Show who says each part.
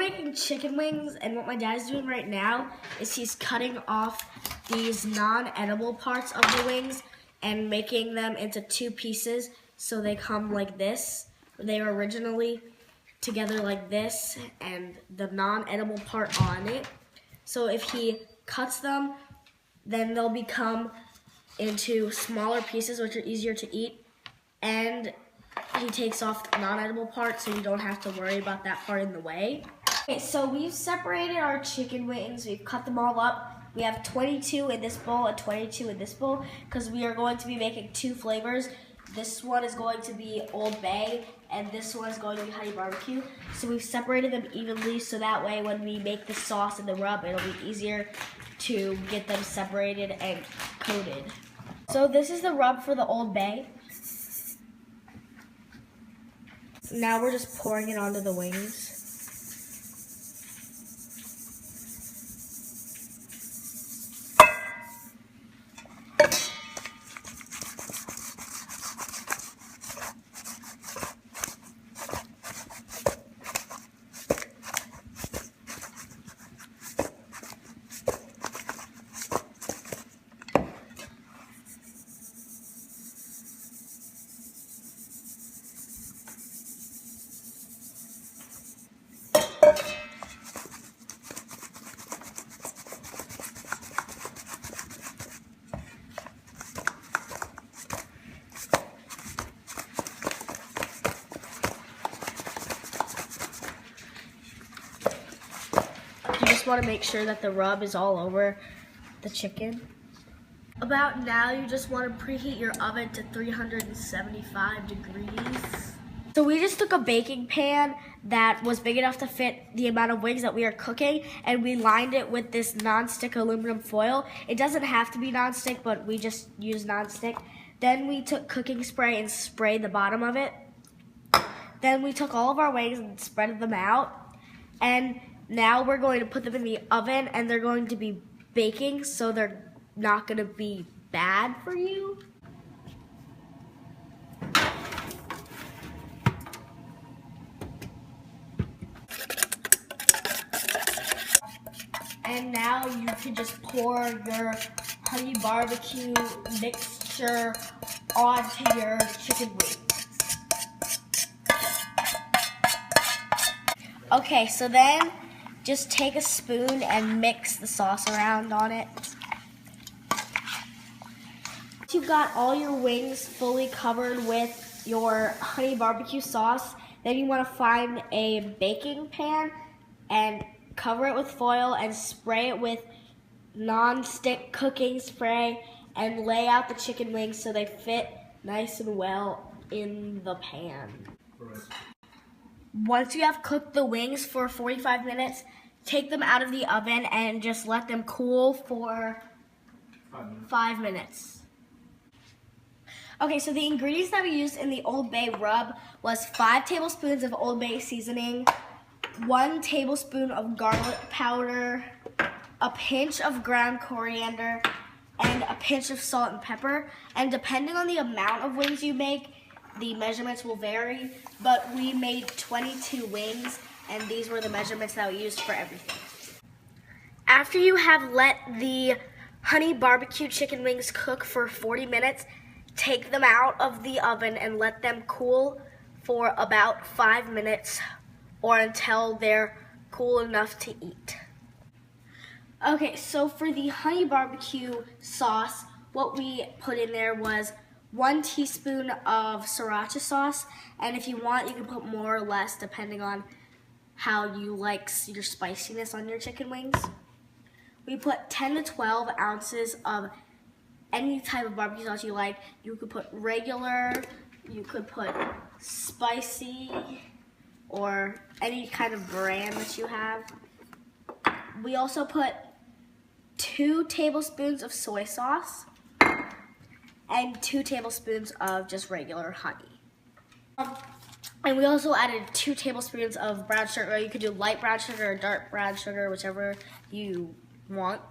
Speaker 1: making chicken wings, and what my dad is doing right now is he's cutting off these non-edible parts of the wings and making them into two pieces so they come like this. They were originally together like this and the non-edible part on it. So if he cuts them, then they'll become into smaller pieces which are easier to eat, and he takes off the non-edible part so you don't have to worry about that part in the way. Okay, so we've separated our chicken wings, we've cut them all up. We have 22 in this bowl and 22 in this bowl because we are going to be making two flavors. This one is going to be Old Bay and this one is going to be honey barbecue. So we've separated them evenly so that way when we make the sauce and the rub, it'll be easier to get them separated and coated. So this is the rub for the Old Bay. Now we're just pouring it onto the wings. You just want to make sure that the rub is all over the chicken. About now, you just want to preheat your oven to 375 degrees. So we just took a baking pan that was big enough to fit the amount of wings that we are cooking, and we lined it with this non-stick aluminum foil. It doesn't have to be non-stick, but we just use non-stick. Then we took cooking spray and sprayed the bottom of it. Then we took all of our wings and spread them out. And now we're going to put them in the oven, and they're going to be baking, so they're not going to be bad for you. And now you can just pour your honey barbecue mixture onto your chicken wings. Okay, so then just take a spoon and mix the sauce around on it. Once you've got all your wings fully covered with your honey barbecue sauce, then you want to find a baking pan and cover it with foil and spray it with non-stick cooking spray and lay out the chicken wings so they fit nice and well in the pan. Right. Once you have cooked the wings for 45 minutes, take them out of the oven and just let them cool for 5 minutes. Okay, so the ingredients that we used in the Old Bay rub was 5 tablespoons of Old Bay seasoning, 1 tablespoon of garlic powder, a pinch of ground coriander, and a pinch of salt and pepper. And depending on the amount of wings you make, the measurements will vary, but we made 22 wings, and these were the measurements that we used for everything. After you have let the honey barbecue chicken wings cook for 40 minutes, take them out of the oven and let them cool for about 5 minutes or until they're cool enough to eat. Okay, so for the honey barbecue sauce, what we put in there was 1 teaspoon of sriracha sauce, and if you want, you can put more or less depending on how you like your spiciness on your chicken wings. We put 10 to 12 ounces of any type of barbecue sauce you like. You could put regular, you could put spicy, or any kind of brand that you have. We also put 2 tablespoons of soy sauce and 2 tablespoons of just regular honey. And we also added 2 tablespoons of brown sugar. You could do light brown sugar or dark brown sugar, whichever you want.